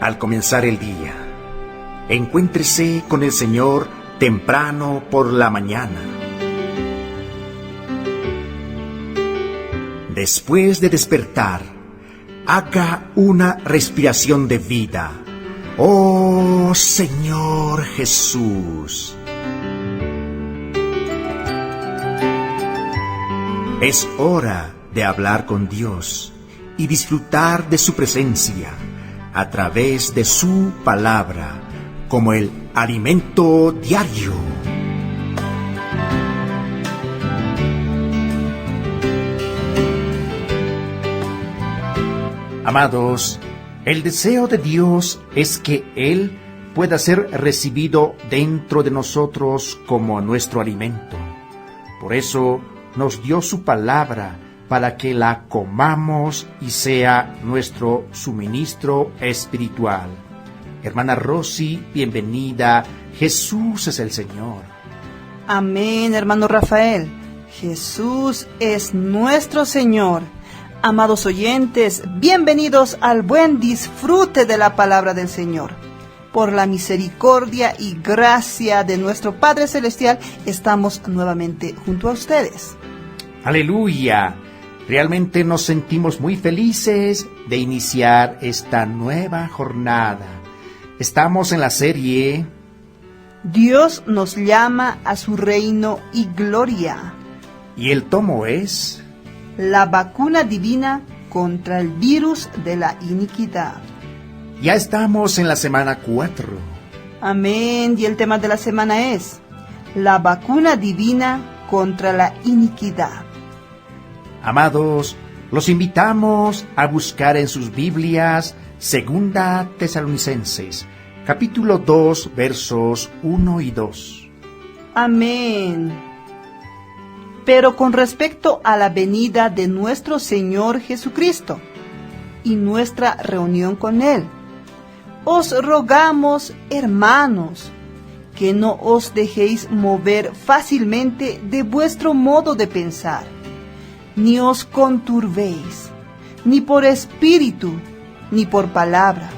Al comenzar el día, encuéntrese con el Señor temprano por la mañana. Después de despertar, haga una respiración de vida. ¡Oh, Señor Jesús! Es hora de hablar con Dios y disfrutar de su presencia a través de su palabra como el alimento diario. Amados, el deseo de Dios es que Él pueda ser recibido dentro de nosotros como nuestro alimento. Por eso nos dio su palabra para que la comamos y sea nuestro suministro espiritual. Hermana Rosy, bienvenida. Jesús es el Señor. Amén, hermano Rafael. Jesús es nuestro Señor. Amados oyentes, bienvenidos al buen disfrute de la palabra del Señor. Por la misericordia y gracia de nuestro Padre Celestial, estamos nuevamente junto a ustedes. ¡Aleluya! Realmente nos sentimos muy felices de iniciar esta nueva jornada. Estamos en la serie Dios nos llama a su reino y gloria. Y el tomo es La vacuna divina contra el virus de la iniquidad. Ya estamos en la semana 4. Amén. Y el tema de la semana es la vacuna divina contra la iniquidad. Amados, los invitamos a buscar en sus Biblias 2 Tesalonicenses, capítulo 2, versos 1 y 2. Amén. Pero con respecto a la venida de nuestro Señor Jesucristo y nuestra reunión con Él, os rogamos, hermanos, que no os dejéis mover fácilmente de vuestro modo de pensar, ni os conturbéis, ni por espíritu, ni por palabra,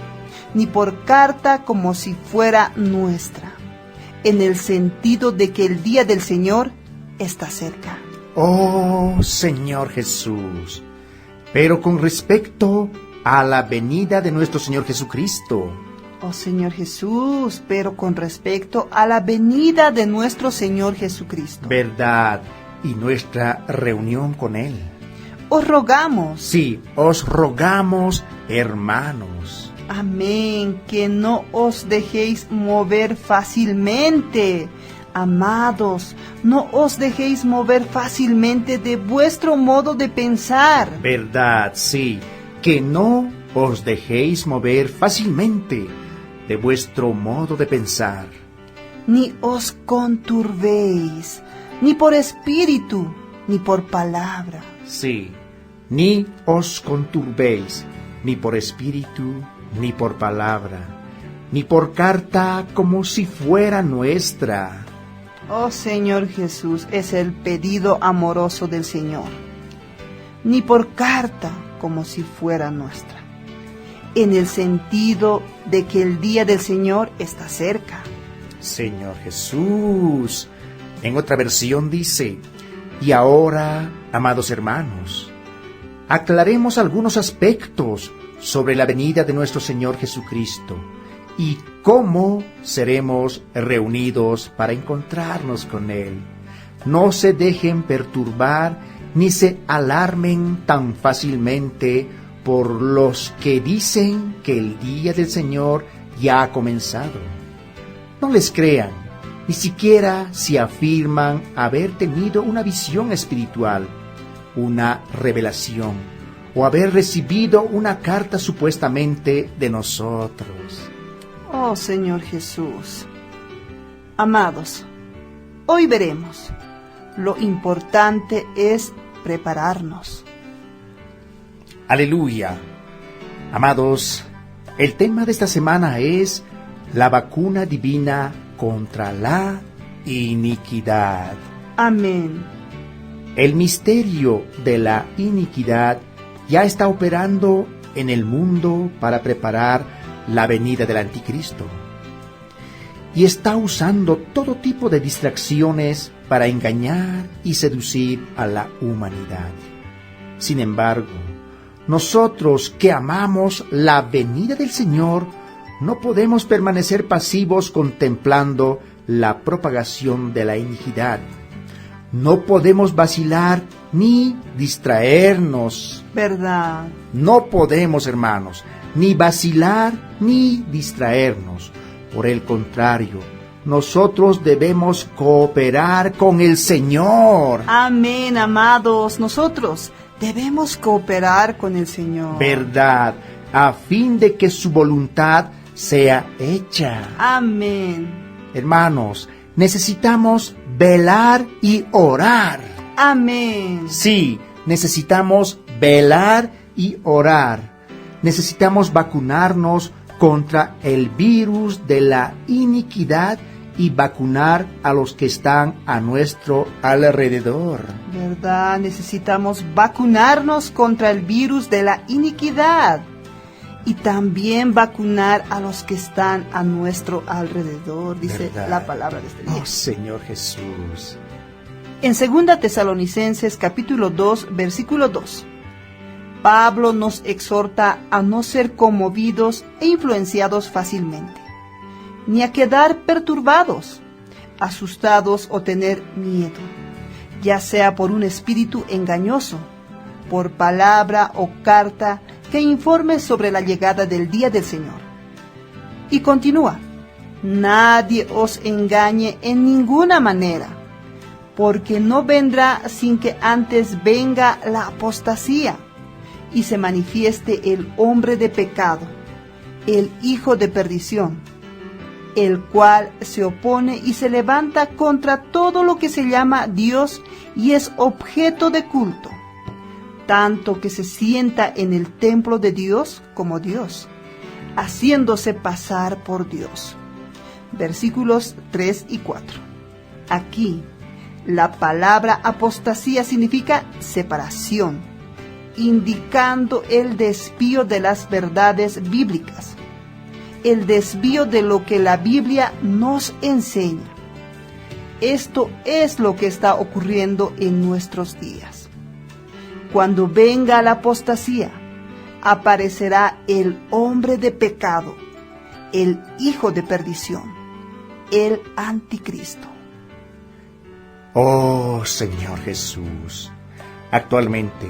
ni por carta como si fuera nuestra, en el sentido de que el día del Señor está cerca. Oh, Señor Jesús, pero con respecto a la venida de nuestro Señor Jesucristo. Oh, Señor Jesús, pero con respecto a la venida de nuestro Señor Jesucristo. ¿Verdad? Y nuestra reunión con Él. Os rogamos. Sí, os rogamos, hermanos. Amén, que no os dejéis mover fácilmente. Amados, no os dejéis mover fácilmente de vuestro modo de pensar. ¿Verdad? Sí, que no os dejéis mover fácilmente de vuestro modo de pensar. Ni os conturbéis, ni por espíritu, ni por palabra. Sí, ni os conturbéis, ni por espíritu, ni por palabra, ni por carta como si fuera nuestra. Oh Señor Jesús, es el pedido amoroso del Señor. Ni por carta como si fuera nuestra, en el sentido de que el día del Señor está cerca. Señor Jesús. En otra versión dice: y ahora, amados hermanos, aclaremos algunos aspectos sobre la venida de nuestro Señor Jesucristo y cómo seremos reunidos para encontrarnos con Él. No se dejen perturbar ni se alarmen tan fácilmente por los que dicen que el día del Señor ya ha comenzado. No les crean, ni siquiera si afirman haber tenido una visión espiritual, una revelación, o haber recibido una carta supuestamente de nosotros. Oh Señor Jesús. Amados, hoy veremos. Lo importante es prepararnos. Aleluya. Amados, el tema de esta semana es la vacuna divina contra la iniquidad. Amén. El misterio de la iniquidad ya está operando en el mundo para preparar la venida del anticristo. Y está usando todo tipo de distracciones para engañar y seducir a la humanidad. Sin embargo, nosotros que amamos la venida del Señor, no podemos permanecer pasivos contemplando la propagación de la iniquidad. No podemos vacilar ni distraernos. ¿Verdad? No podemos, hermanos, ni vacilar ni distraernos. Por el contrario, nosotros debemos cooperar con el Señor. Amén, amados. Nosotros debemos cooperar con el Señor. ¿Verdad? A fin de que su voluntad sea hecha. Amén. Hermanos, necesitamos velar y orar. Amén. Sí, necesitamos velar y orar. Necesitamos vacunarnos contra el virus de la iniquidad y vacunar a los que están a nuestro alrededor. ¿Verdad? Necesitamos vacunarnos contra el virus de la iniquidad y también vacunar a los que están a nuestro alrededor, dice ¿Verdad? la palabra de este día. Oh, Señor Jesús. En 2 Tesalonicenses capítulo 2, versículo 2, Pablo nos exhorta a no ser conmovidos e influenciados fácilmente, ni a quedar perturbados, asustados o tener miedo, ya sea por un espíritu engañoso, por palabra o carta que informe sobre la llegada del día del Señor. Y continúa, nadie os engañe en ninguna manera, porque no vendrá sin que antes venga la apostasía y se manifieste el hombre de pecado, el hijo de perdición, el cual se opone y se levanta contra todo lo que se llama Dios y es objeto de culto, tanto que se sienta en el templo de Dios como Dios, haciéndose pasar por Dios. Versículos 3 y 4. Aquí, la palabra apostasía significa separación, indicando el desvío de las verdades bíblicas, el desvío de lo que la Biblia nos enseña. Esto es lo que está ocurriendo en nuestros días. Cuando venga la apostasía, aparecerá el hombre de pecado, el hijo de perdición, el anticristo. Oh, Señor Jesús, actualmente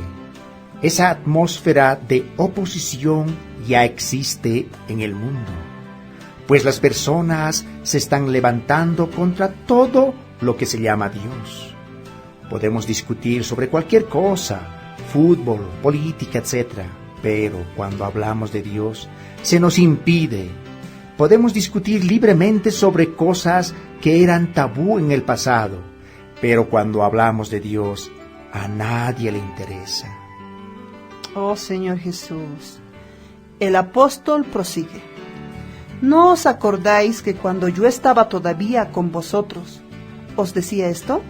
esa atmósfera de oposición ya existe en el mundo, pues las personas se están levantando contra todo lo que se llama Dios. Podemos discutir sobre cualquier cosa, fútbol, política, etc., pero cuando hablamos de Dios, se nos impide. Podemos discutir libremente sobre cosas que eran tabú en el pasado, pero cuando hablamos de Dios, a nadie le interesa. Oh Señor Jesús, el apóstol prosigue. ¿No os acordáis que cuando yo estaba todavía con vosotros, os decía esto?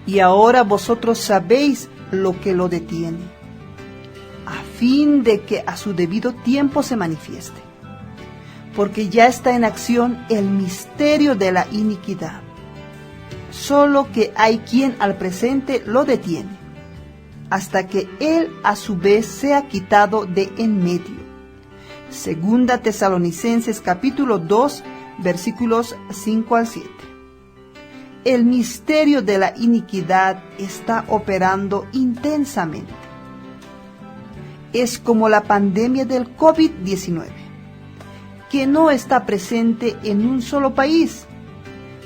Y ahora vosotros sabéis lo que lo detiene, a fin de que a su debido tiempo se manifieste, porque ya está en acción el misterio de la iniquidad, solo que hay quien al presente lo detiene, hasta que él a su vez sea quitado de en medio. 2 Tesalonicenses capítulo 2, versículos 5 al 7. El misterio de la iniquidad está operando intensamente. Es como la pandemia del COVID-19, que no está presente en un solo país,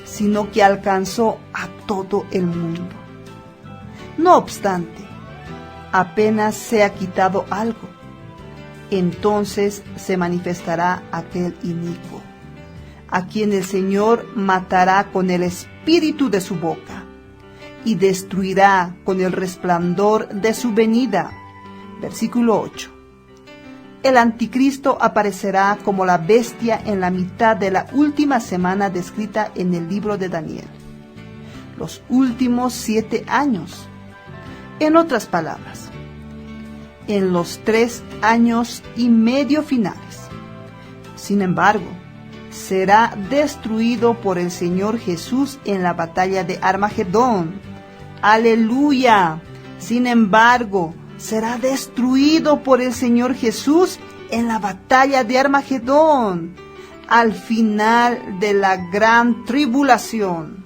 sino que alcanzó a todo el mundo. No obstante, apenas sea quitado algo, entonces se manifestará aquel inicuo, a quien el Señor matará con el espíritu de su boca, y destruirá con el resplandor de su venida. Versículo 8. El anticristo aparecerá como la bestia en la mitad de la última semana descrita en el libro de Daniel. Los últimos 7 años En otras palabras, en los 3 años y medio finales. Sin embargo, será destruido por el Señor Jesús en la batalla de Armagedón. ¡Aleluya! Sin embargo, será destruido por el Señor Jesús en la batalla de Armagedón, al final de la gran tribulación.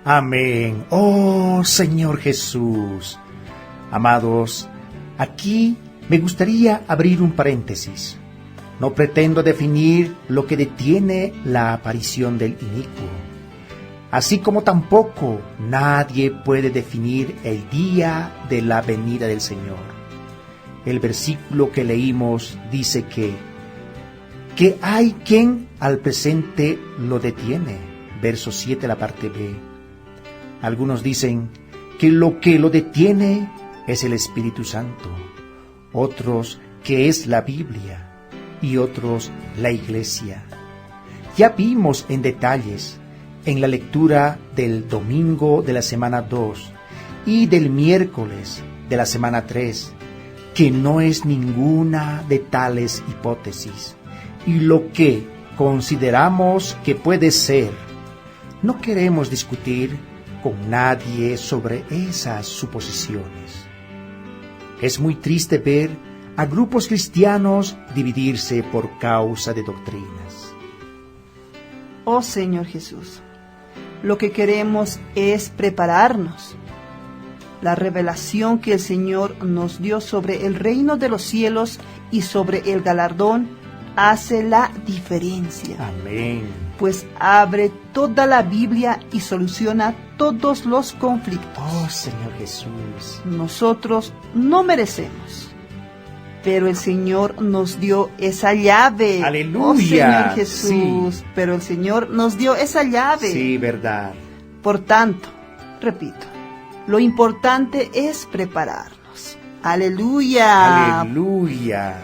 Amén. Oh Señor Jesús. Amados, aquí me gustaría abrir un paréntesis. No pretendo definir lo que detiene la aparición del inicuo, así como tampoco nadie puede definir el día de la venida del Señor. El versículo que leímos dice que hay quien al presente lo detiene. Verso 7, la parte B. Algunos dicen que lo detiene es el Espíritu Santo, otros que es la Biblia y otros la Iglesia. Ya vimos en detalles en la lectura del domingo de la semana 2 y del miércoles de la semana 3 que no es ninguna de tales hipótesis, y lo que consideramos que puede ser. No queremos discutir con nadie sobre esas suposiciones. Es muy triste ver a grupos cristianos dividirse por causa de doctrinas. Oh Señor Jesús, lo que queremos es prepararnos. La revelación que el Señor nos dio sobre el reino de los cielos y sobre el galardón hace la diferencia. Amén. Pues abre toda la Biblia y soluciona todos los conflictos. Oh Señor Jesús. Nosotros no merecemos, pero el Señor nos dio esa llave. Aleluya. Oh Señor Jesús, Sí. pero el Señor nos dio esa llave. Sí, verdad. Por tanto, repito, lo importante es prepararnos. Aleluya. Aleluya.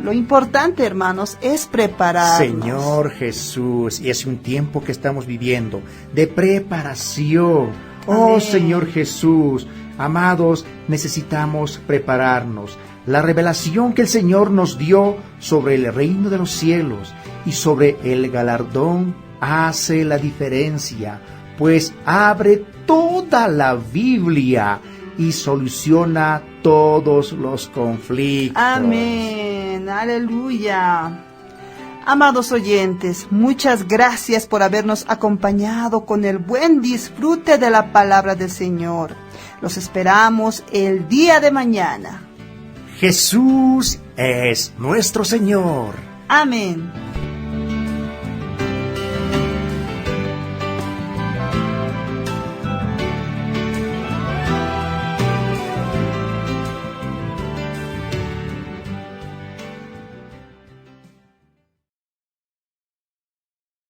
Lo importante, hermanos, es prepararnos. Señor Jesús, y es un tiempo que estamos viviendo de preparación. Oh Amén. Señor Jesús, amados, necesitamos prepararnos. La revelación que el Señor nos dio sobre el reino de los cielos y sobre el galardón hace la diferencia, pues abre toda la Biblia y soluciona todos los conflictos. Amén, aleluya. Amados oyentes, muchas gracias por habernos acompañado con el buen disfrute de la palabra del Señor. Los esperamos el día de mañana. Jesús es nuestro Señor. Amén.